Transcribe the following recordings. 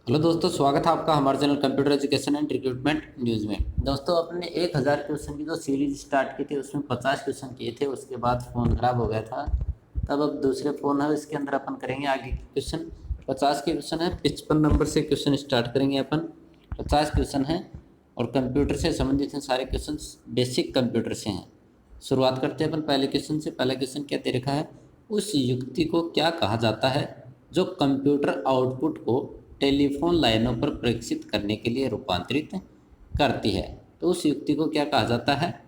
Hello दोस्तों, स्वागत है आपका हमारे channel computer education and recruitment news में। दोस्तों, अपने 1000 क्वेश्चन की जो सीरीज स्टार्ट की थी उसमें 50 क्वेश्चन किए थे। उसके बाद फ़ोन ख़राब हो गया था, तब अब दूसरे फ़ोन है इसके अंदर अपन करेंगे आगे के क्वेश्चन। 50 के क्वेश्चन है, 55 नंबर से क्वेश्चन स्टार्ट करेंगे अपन। 50 क्वेश्चन हैं और कंप्यूटर से संबंधित हैं सारे क्वेश्चन, बेसिक कंप्यूटर से हैं। शुरुआत करते हैं अपन पहले क्वेश्चन से। पहला क्वेश्चन क्या दे रखा है, उस युक्ति को क्या कहा जाता है जो कंप्यूटर आउटपुट को टेलीफोन लाइनों पर प्रेषित करने के लिए रूपांतरित करती है। तो उस युक्ति को क्या कहा जाता है?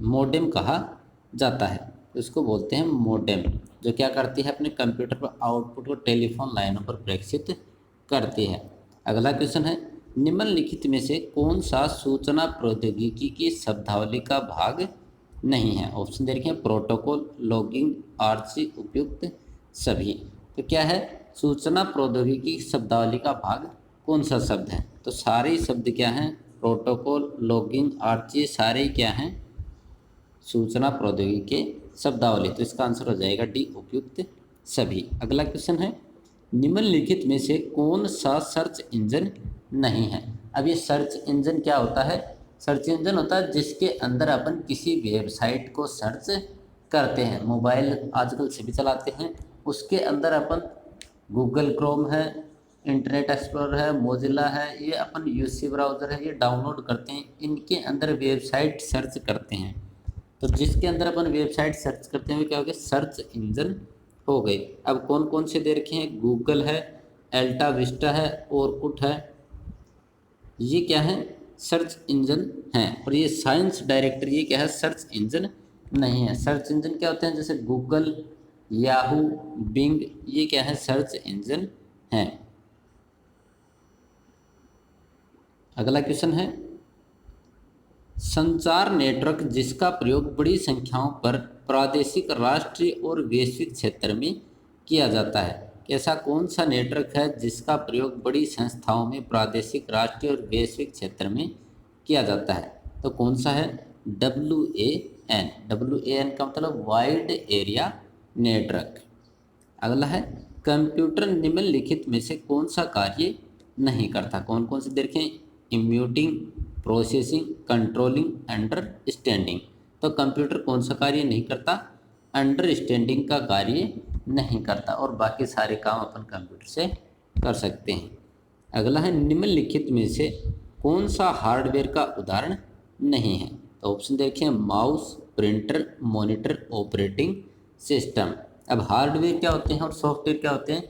मोडेम कहा जाता है। इसको बोलते हैं मोडेम, जो क्या करती है, अपने कंप्यूटर पर आउटपुट को टेलीफोन लाइनों पर प्रेषित करती है। अगला क्वेश्चन है, निम्नलिखित में से कौन सा सूचना प्रौद्योगिकी की शब्दावली का भाग नहीं है? ऑप्शन दे रखे हैं, प्रोटोकॉल, लॉगिंग, आरसी, उपयुक्त सभी। तो क्या है, सूचना प्रौद्योगिकी की शब्दावली का भाग कौन सा शब्द है? तो सारे शब्द क्या हैं? प्रोटोकॉल, लॉगिंग, आरसी, सारे क्या हैं? सूचना प्रौद्योगिकी के शब्दावली। तो इसका आंसर हो जाएगा डी, उपयुक्त सभी। अगला क्वेश्चन है, निम्नलिखित में से कौन सा सर्च इंजन नहीं है? अब ये सर्च इंजन क्या होता है? सर्च इंजन होता है जिसके अंदर अपन किसी वेबसाइट को सर्च करते हैं। मोबाइल आजकल सभी चलाते हैं, उसके अंदर अपन गूगल क्रोम है, इंटरनेट एक्सप्लोरर है, मोजिला है, ये अपन यूसी ब्राउज़र है, ये डाउनलोड करते हैं। इनके अंदर वेबसाइट सर्च करते हैं। तो जिसके अंदर अपन वेबसाइट सर्च करते हैं वो क्या हो गया? सर्च इंजन हो गई। अब कौन कौन से दे रखे हैं? गूगल है, एल्टा विस्टा है, ओरकुट है, ये क्या है? सर्च इंजन हैं। और ये साइंस डायरेक्टर, ये क्या है? सर्च इंजन नहीं है। सर्च इंजन क्या होते हैं? जैसे गूगल, याहू, बिंग, ये क्या है? सर्च इंजन हैं। अगला क्वेश्चन है, संचार नेटवर्क जिसका प्रयोग बड़ी संख्याओं पर प्रादेशिक, राष्ट्रीय और वैश्विक क्षेत्र में किया जाता है। ऐसा कौन सा नेटवर्क है जिसका प्रयोग बड़ी संस्थाओं में प्रादेशिक, राष्ट्रीय और वैश्विक क्षेत्र में किया जाता है? तो कौन सा है? WAN। WAN का मतलब वाइड एरिया नेटवर्क। अगला है, कंप्यूटर निम्नलिखित में से कौन सा कार्य नहीं करता? कौन कौन से देखें? इम्यूटिंग, प्रोसेसिंग, कंट्रोलिंग, अंडरस्टैंडिंग। तो कंप्यूटर कौन सा कार्य नहीं करता? अंडरस्टैंडिंग का कार्य नहीं करता, और बाकी सारे काम अपन कंप्यूटर से कर सकते हैं। अगला है, निम्नलिखित में से कौन सा हार्डवेयर का उदाहरण नहीं है? तो ऑप्शन देखें, mouse, printer, monitor, operating system. अब हार्डवेयर क्या होते हैं और सॉफ्टवेयर क्या होते हैं?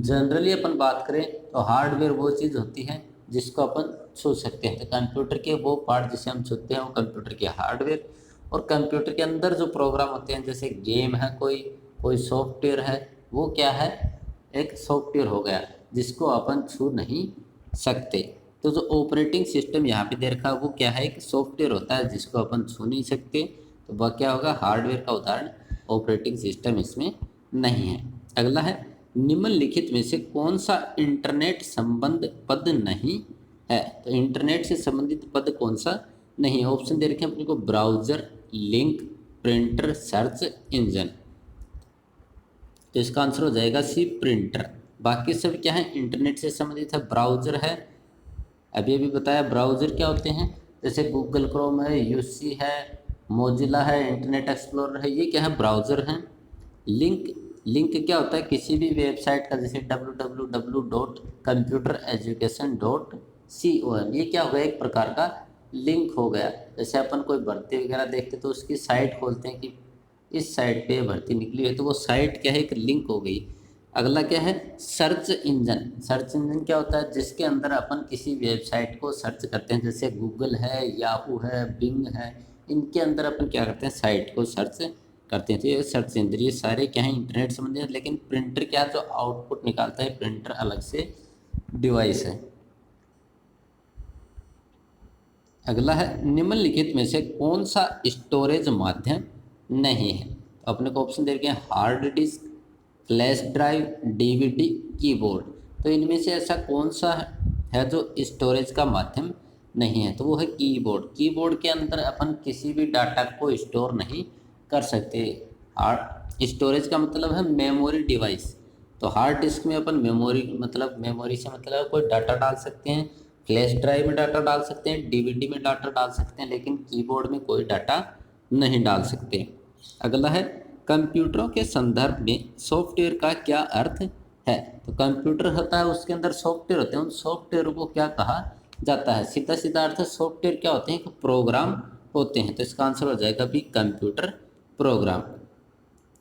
जनरली अपन बात करें तो हार्डवेयर वो चीज़ होती है जिसको अपन छू सकते हैं। तो कंप्यूटर के वो पार्ट जिसे हम छूते हैं वो कंप्यूटर के हार्डवेयर। और कंप्यूटर के अंदर जो प्रोग्राम होते हैं, जैसे गेम है, कोई कोई सॉफ्टवेयर है, वो क्या है? एक सॉफ्टवेयर हो गया जिसको अपन छू नहीं सकते। तो जो ऑपरेटिंग सिस्टम यहाँ पे दे रखा है वो क्या है? एक सॉफ्टवेयर होता है जिसको अपन छू नहीं सकते। तो वह क्या होगा? हार्डवेयर का उदाहरण ऑपरेटिंग सिस्टम इसमें नहीं है। अगला है, निम्नलिखित में से कौन सा इंटरनेट संबंध पद नहीं है? तो इंटरनेट से संबंधित पद कौन सा नहीं है? ऑप्शन दे रखे हैं अपने को, browser, link, printer, search engine. तो इसका आंसर हो जाएगा सी, प्रिंटर। बाकी सब क्या है? इंटरनेट से संबंधित है। ब्राउजर है, अभी अभी बताया ब्राउज़र क्या होते हैं, जैसे गूगल क्रोम है, यूसी है, मोजिला है, इंटरनेट एक्सप्लोरर है, ये क्या है? ब्राउज़र हैं। लिंक, लिंक क्या होता है? किसी भी वेबसाइट का, जैसे www.computereducation.com, ये क्या हो गया? एक प्रकार का लिंक हो गया। जैसे अपन कोई भर्ती वगैरह देखते तो उसकी साइट खोलते हैं कि इस साइट पे भर्ती निकली है, तो वो साइट क्या है? एक लिंक हो गई। अगला क्या है? Search engine. सर्च इंजन क्या होता है? जिसके अंदर अपन किसी वेबसाइट को सर्च करते हैं, जैसे गूगल है, याहू है, बिंग है, इनके अंदर अपन क्या करते हैं? साइट को सर्च करते हैं। तो ये सर्च इंजन, ये सारे क्या हैं? इंटरनेट संबंधी हैं। लेकिन प्रिंटर क्या, जो आउटपुट निकालता है, प्रिंटर अलग से डिवाइस है। अगला है, निम्नलिखित में से कौन सा स्टोरेज माध्यम नहीं है? तो अपने को ऑप्शन दे रखे हैं, hard disk, flash drive, DVD, keyboard. तो इनमें से ऐसा कौन सा है जो स्टोरेज का माध्यम नहीं है? तो वो है कीबोर्ड। कीबोर्ड के अंदर अपन किसी भी डाटा को स्टोर नहीं कर सकते। हार्ड स्टोरेज का मतलब है मेमोरी डिवाइस। तो तो हार्ड डिस्क में अपन मेमोरी मतलब मेमोरी से मतलब कोई डाटा डाल सकते हैं, फ्लैश ड्राइव में डाटा डाल सकते हैं, डीवीडी में डाटा डाल सकते हैं, लेकिन कीबोर्ड में कोई डाटा नहीं डाल सकते। अगला है कंप्यूटरों के संदर्भ में सॉफ्टवेयर का क्या अर्थ है। तो कंप्यूटर होता है, उसके अंदर सॉफ्टवेयर होते हैं, उन सॉफ्टवेयर को क्या कहा जाता है। सीधा सीधा अर्थ सॉफ्टवेयर क्या होते हैं, कि प्रोग्राम होते हैं। तो इसका आंसर हो जाएगा भी कंप्यूटर प्रोग्राम।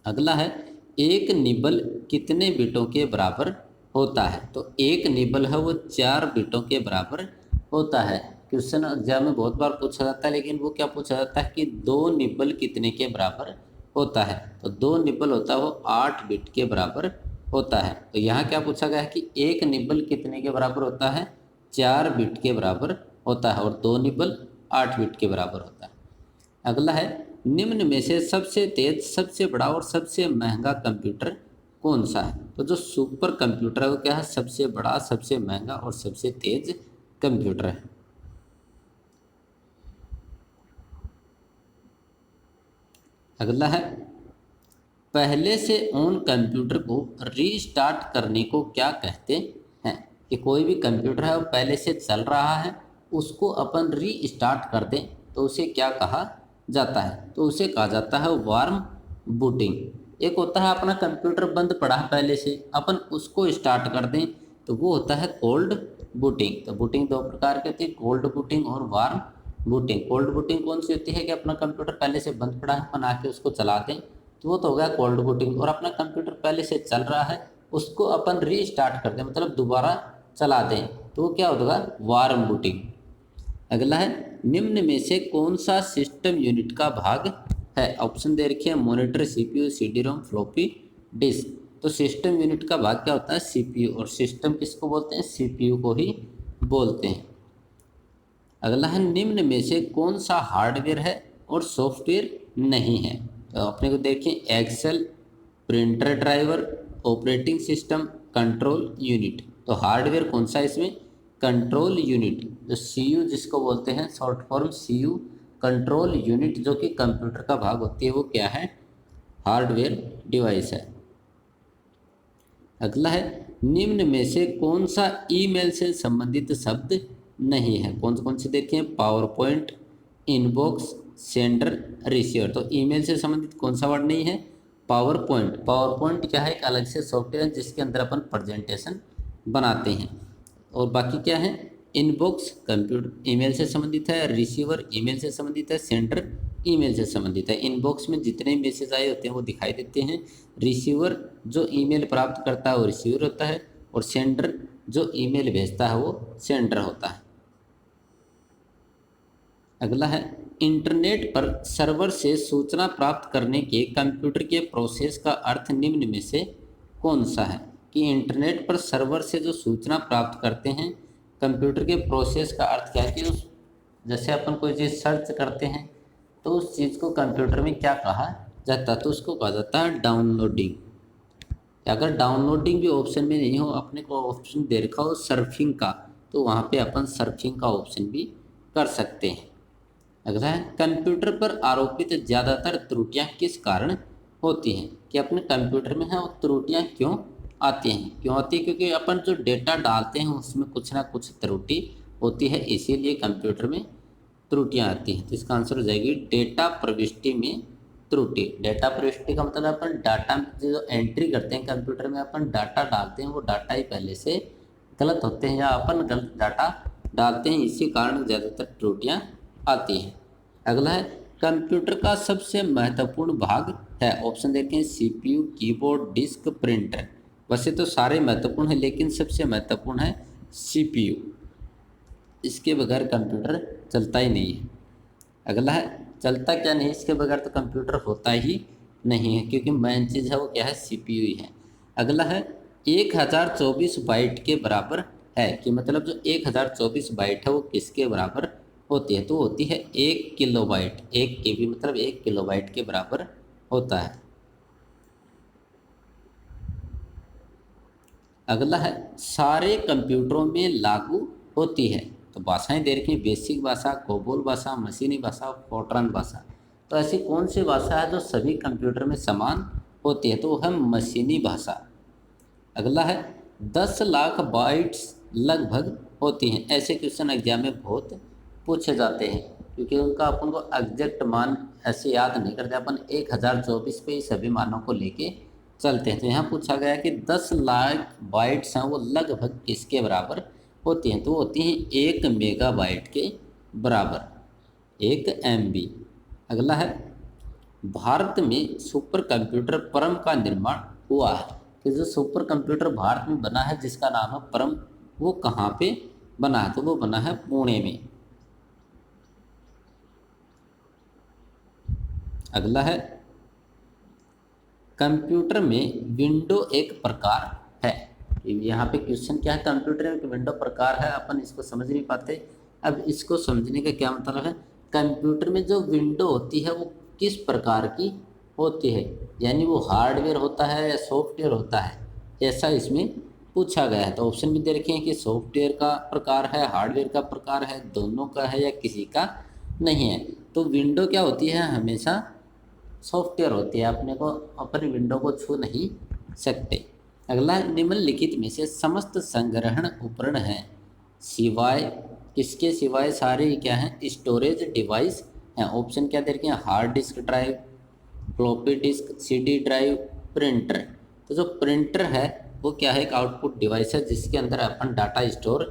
अगला है एक निबल कितने बिटों के बराबर होता है। तो एक निबल है वो 4 बिटों के बराबर होता है। क्वेश्चन एग्जाम में बहुत बार पूछा जाता है, लेकिन वो क्या पूछा जाता है कि 2 निबल कितने के बराबर होता है। तो 2 निबल होता है वो 8 बिट के बराबर होता है। तो यहाँ क्या पूछा गया है कि एक निबल कितने के बराबर होता है, 4 बिट के बराबर होता है, और 2 निबल 8 बिट के बराबर होता है। अगला है निम्न में से सबसे तेज, सबसे बड़ा और सबसे महंगा कंप्यूटर कौन सा है। तो जो सुपर कंप्यूटर है वो क्या है, सबसे बड़ा, सबसे महंगा और सबसे तेज कंप्यूटर है। अगला है पहले से ऑन कंप्यूटर को रीस्टार्ट करने को क्या कहते हैं। कि कोई भी कंप्यूटर है वो पहले से चल रहा है, उसको अपन रीस्टार्ट कर दें तो उसे क्या कहा जाता है। तो उसे कहा जाता है वार्म बूटिंग। एक होता है अपना कंप्यूटर बंद पड़ा है पहले से, अपन उसको स्टार्ट कर दें तो वो होता है कोल्ड बूटिंग। तो बूटिंग 2 प्रकार की होती है, कोल्ड बूटिंग और वार्म बूटिंग। कोल्ड बूटिंग कौन सी होती है, कि अपना कंप्यूटर पहले से बंद पड़ा है, अपन आके उसको चला दें तो वो तो हो गया कोल्ड बूटिंग। और अपना कंप्यूटर पहले से चल रहा है, उसको अपन रीस्टार्ट कर दें मतलब दोबारा चला दें तो वो क्या होगा, वार्म बूटिंग। अगला है निम्न में से कौन सा सिस्टम यूनिट का भाग है। ऑप्शन दे रखे हैं monitor, CPU, CD ROM, floppy disk. तो सिस्टम यूनिट का भाग क्या होता है, सीपीयू। और सिस्टम किसको बोलते हैं, सीपीयू को ही बोलते हैं। अगला है निम्न में से कौन सा हार्डवेयर है और सॉफ्टवेयर नहीं है। तो अपने को देखें Excel, printer driver, operating system, control unit. तो हार्डवेयर कौन सा है इसमें, कंट्रोल यूनिट। जो सीयू जिसको बोलते हैं short form CU, control unit जो कि कंप्यूटर का भाग होती है वो क्या है, हार्डवेयर डिवाइस है। अगला है निम्न में से कौन सा ईमेल से संबंधित शब्द नहीं है। कौन से देखें, power point, inbox, sender, receiver. तो ईमेल से संबंधित कौन सा वर्ड नहीं है, पावर पॉइंट। पावर पॉइंट क्या है, एक अलग से सॉफ्टवेयर है जिसके अंदर अपन प्रेजेंटेशन बनाते हैं। और बाकी क्या है, इनबॉक्स कंप्यूटर ईमेल से संबंधित है, रिसीवर ईमेल से संबंधित है, सेंडर ईमेल से संबंधित है। इनबॉक्स में जितने मैसेज आए होते हैं वो दिखाई देते हैं। रिसीवर जो ईमेल प्राप्त करता है वो रिसीवर होता है, और सेंडर जो ईमेल भेजता है वो सेंडर होता है। अगला है इंटरनेट पर सर्वर से सूचना प्राप्त करने के कंप्यूटर के प्रोसेस का अर्थ निम्न में से कौन सा है। कि इंटरनेट पर सर्वर से जो सूचना प्राप्त करते हैं कंप्यूटर के प्रोसेस का अर्थ क्या है, कि उस जैसे अपन कोई चीज़ सर्च करते हैं तो उस चीज़ को कंप्यूटर में क्या कहा जाता है, तो उसको कहा जाता है डाउनलोडिंग। अगर डाउनलोडिंग भी ऑप्शन में नहीं हो, अपने को ऑप्शन दे रखा हो सर्फिंग का, तो वहाँ पे अपन सर्फिंग का ऑप्शन भी कर सकते हैं। अगला है कंप्यूटर पर आरोपित ज़्यादातर त्रुटियां किस कारण होती हैं। कि अपने कंप्यूटर में है वो त्रुटियां क्यों आती हैं, क्योंकि अपन जो डेटा डालते हैं उसमें कुछ ना कुछ त्रुटि होती है, इसीलिए कंप्यूटर में त्रुटियां आती हैं। तो इसका आंसर हो जाएगी डेटा प्रविष्टि में त्रुटि। डेटा प्रविष्टि का मतलब अपन डाटा जो एंट्री करते हैं कंप्यूटर में, अपन डाटा डालते हैं वो डाटा ही पहले से गलत होते हैं या अपन गलत डाटा डालते हैं, इसी कारण ज़्यादातर त्रुटियां आती है। अगला है कंप्यूटर का सबसे महत्वपूर्ण भाग है। ऑप्शन देखें सीपीयू, कीबोर्ड, डिस्क, प्रिंटर। वैसे तो सारे महत्वपूर्ण हैं लेकिन सबसे महत्वपूर्ण है सीपीयू, इसके बगैर कंप्यूटर चलता ही नहीं है। अगला है चलता क्या नहीं, इसके बगैर तो कंप्यूटर होता ही नहीं है, क्योंकि मेन चीज़ है वो क्या है, सीपीयू ही है। अगला है 1024 बाइट के बराबर है। कि मतलब जो 1024 बाइट है वो किसके बराबर होती है, तो होती है 1 किलोबाइट। 1 KB मतलब 1 किलोबाइट के बराबर होता है। अगला है सारे कंप्यूटरों में लागू होती है। तो भाषाएं दे रखी हैं, बेसिक भाषा, कोबोल भाषा, मशीनी भाषा, फोर्ट्रान भाषा। तो ऐसी कौन सी भाषा है जो सभी कंप्यूटर में समान होती है, तो वो है मशीनी भाषा। अगला है 10 लाख बाइट्स लगभग होती हैं। ऐसे क्वेश्चन एग्जाम में बहुत पूछे जाते हैं, क्योंकि उनका अपन को एग्जैक्ट मान ऐसे याद नहीं करते, अपन 1024 पे ही सभी मानों को लेके चलते हैं। तो यहाँ पूछा गया कि 10 लाख बाइट्स हैं वो लगभग किसके बराबर होती हैं, तो वो होती हैं 1 मेगाबाइट के बराबर, 1 MB। अगला है भारत में सुपर कंप्यूटर परम का निर्माण हुआ है। कि जो सुपर कंप्यूटर भारत में बना है जिसका नाम है परम, वो कहाँ पे बना है, तो वो बना है पुणे में। अगला है कंप्यूटर में विंडो एक प्रकार है। यहाँ पे क्वेश्चन क्या है, कंप्यूटर में एक विंडो प्रकार है, अपन इसको समझ नहीं पाते। अब इसको समझने का क्या मतलब है, कंप्यूटर में जो विंडो होती है वो किस प्रकार की होती है, यानी वो हार्डवेयर होता है या सॉफ्टवेयर होता है, ऐसा इसमें पूछा गया है। तो ऑप्शन भी दे रखे हैं कि सॉफ्टवेयर का प्रकार है, हार्डवेयर का प्रकार है, दोनों का है या किसी का नहीं है। तो विंडो क्या होती है, हमेशा सॉफ्टवेयर होती है, अपने को अपनी विंडो को छू नहीं सकते। अगला निम्नलिखित में से समस्त संग्रहण उपकरण हैं सिवाय किसके, सिवाय सारे ही क्या हैं, स्टोरेज डिवाइस हैं। ऑप्शन क्या दे रखे हैं, hard disk drive, floppy disk, CD drive, printer. तो जो प्रिंटर है वो क्या है, एक आउटपुट डिवाइस है जिसके अंदर अपन डाटा स्टोर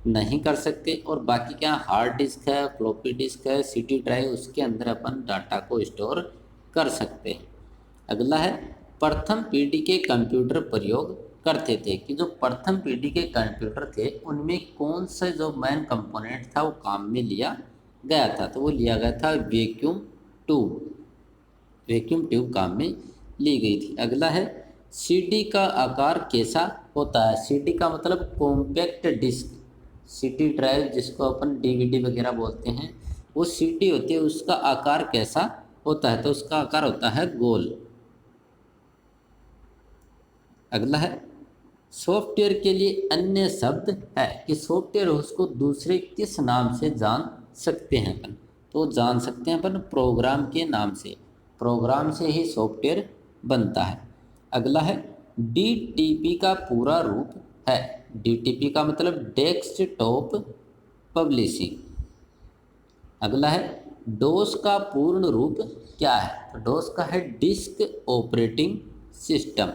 नहीं कर सकते, और बाकी क्या हार्ड डिस्क है, फ्लॉपी डिस्क है, CD ड्राइव, उसके अंदर अपन डाटा को स्टोर कर सकते हैं। अगला है प्रथम पीढ़ी के कंप्यूटर प्रयोग करते थे। कि जो प्रथम पीढ़ी के कंप्यूटर थे उनमें कौन सा जो मेन कंपोनेंट था वो काम में लिया गया था, तो वो लिया गया था वैक्यूम ट्यूब। वैक्यूम ट्यूब काम में ली गई थी। अगला है CD का आकार कैसा होता है। CD का मतलब कॉम्पैक्ट डिस्क, CD ड्राइव जिसको अपन DVD वगैरह बोलते हैं, वो CD होती है, उसका आकार कैसा होता है, तो उसका आकार होता है गोल। अगला है सॉफ्टवेयर के लिए अन्य शब्द है। कि सॉफ्टवेयर उसको दूसरे किस नाम से जान सकते हैं अपन, तो जान सकते हैं अपन प्रोग्राम के नाम से, प्रोग्राम से ही सॉफ्टवेयर बनता है। अगला है DTP का पूरा रूप है। DTP का मतलब डेस्कटॉप पब्लिशिंग। अगला है डोस का पूर्ण रूप क्या है, तो डोस का है डिस्क ऑपरेटिंग सिस्टम।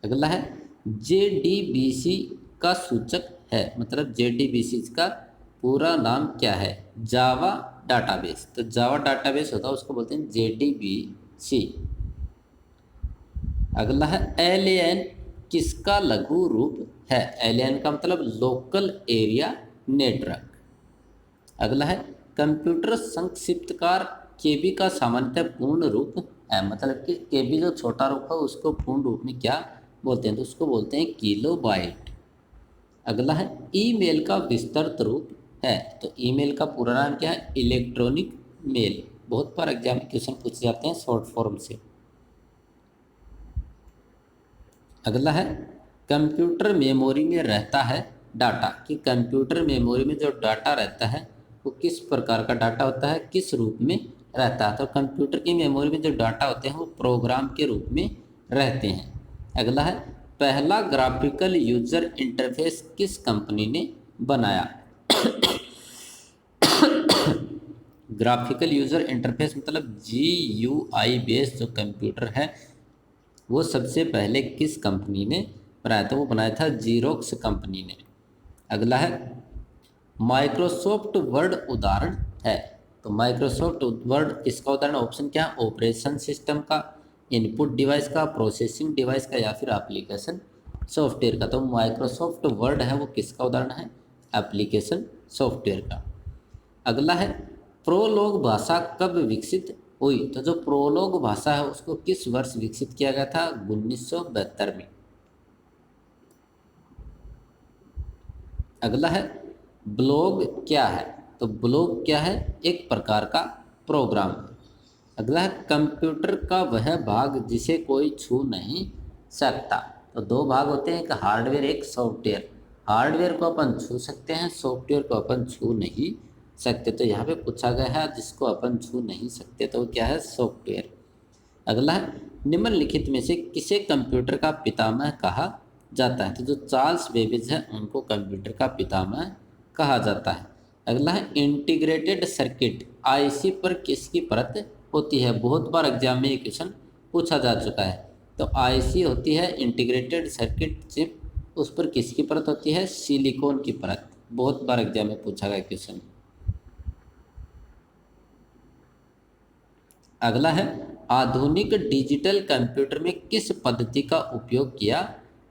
अगला है JDBC का सूचक है, मतलब JDBC का पूरा नाम क्या है, जावा डाटाबेस। तो जावा डाटाबेस होता है उसको बोलते हैं JDBC। अगला है LAN किसका लघु रूप है। LAN का मतलब लोकल एरिया नेटवर्क। अगला है कंप्यूटर संक्षिप्तकार KB का सामान्यतः पूर्ण रूप है, मतलब कि KB जो छोटा रूप है उसको पूर्ण रूप में क्या बोलते हैं, तो उसको बोलते हैं किलोबाइट। अगला है ईमेल का विस्तृत रूप है। तो ईमेल का पूरा नाम क्या है, इलेक्ट्रॉनिक मेल। बहुत बार एग्जाम में क्वेश्चन पूछे जाते हैं शॉर्ट फॉर्म से। अगला है कंप्यूटर मेमोरी में रहता है डाटा। कि कंप्यूटर मेमोरी में जो डाटा रहता है वो किस प्रकार का डाटा होता है, किस रूप में रहता है, तो कंप्यूटर की मेमोरी में जो डाटा होते हैं वो प्रोग्राम के रूप में रहते हैं। अगला है पहला ग्राफिकल यूजर इंटरफेस किस कंपनी ने बनाया। ग्राफिकल यूजर इंटरफेस मतलब GUI बेस्ड जो कंप्यूटर है वो सबसे पहले किस कंपनी ने बनाया था, वो बनाया था जीरोक्स कंपनी ने। अगला है माइक्रोसॉफ्ट वर्ड उदाहरण है। तो माइक्रोसॉफ्ट वर्ड किसका उदाहरण, ऑप्शन क्या है, ऑपरेशन सिस्टम का, इनपुट डिवाइस का, प्रोसेसिंग डिवाइस का, या फिर एप्लीकेशन सॉफ्टवेयर का। तो माइक्रोसॉफ्ट वर्ड है वो किसका उदाहरण है, एप्लीकेशन सॉफ्टवेयर का। अगला है प्रोलोग भाषा कब विकसित हुई। तो जो प्रोलोग भाषा है उसको किस वर्ष विकसित किया गया था, 1972 में। अगला है ब्लॉग क्या है। तो ब्लॉग क्या है, एक प्रकार का प्रोग्राम। अगला है कंप्यूटर का वह भाग जिसे कोई छू नहीं सकता। तो दो भाग होते हैं, एक हार्डवेयर एक सॉफ्टवेयर। हार्डवेयर को अपन छू सकते हैं, सॉफ्टवेयर को अपन छू नहीं सकते। तो यहाँ पे पूछा गया है जिसको अपन छू नहीं सकते, तो क्या है, सॉफ्टवेयर। अगला है निम्नलिखित में से किसे कंप्यूटर का पितामह कहा जाता है? तो जो चार्ल्स बेबेज है उनको कंप्यूटर का पितामह कहा जाता है। अगला है इंटीग्रेटेड सर्किट आईसी पर किसकी परत होती है? बहुत बार एग्जाम में ये क्वेश्चन पूछा जा चुका है। तो आईसी होती है इंटीग्रेटेड सर्किट चिप, उस पर किसकी परत होती है? सिलिकॉन की परत। बहुत बार एग्जाम में पूछा गया क्वेश्चन। अगला है आधुनिक डिजिटल कंप्यूटर में किस पद्धति का उपयोग किया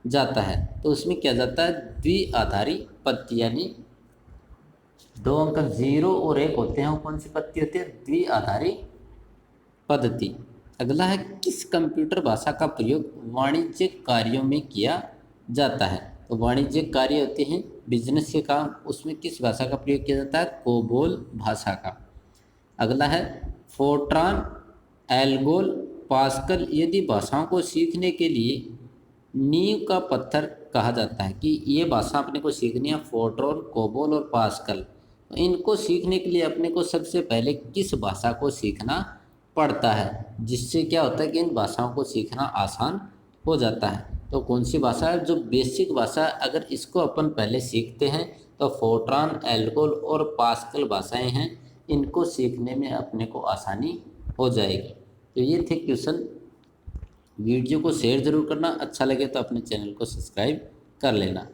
जाता है? तो उसमें किया जाता है द्विआधारी पद्धति, यानी दो अंक 0 और 1 होते हैं। वो कौन सी पद्धति होती है? द्विआधारी पद्धति। अगला है किस कंप्यूटर भाषा का प्रयोग वाणिज्यिक कार्यों में किया जाता है? तो वाणिज्यिक कार्य होते हैं बिजनेस के काम, उसमें किस भाषा का प्रयोग किया जाता है? कोबोल भाषा का। अगला है फोर्ट्रान, एल्गोल, पास्कल यदि भाषाओं को सीखने के लिए नींव का पत्थर कहा जाता है कि ये भाषा अपने को सीखनी है, फोर्ट्रान, कोबोल और पास्कल। तो इनको सीखने के लिए अपने को सबसे पहले किस भाषा को सीखना पड़ता है, जिससे क्या होता है कि इन भाषाओं को सीखना आसान हो जाता है? तो कौन सी भाषा है? जो बेसिक भाषा, अगर इसको अपन पहले सीखते हैं तो फोर्ट्रान, एल्गोल और पास्कल भाषाएं हैं, इनको सीखने में अपने को आसानी हो जाएगी। तो ये थे क्वेश्चन। वीडियो को शेयर ज़रूर करना, अच्छा लगे तो अपने चैनल को सब्सक्राइब कर लेना।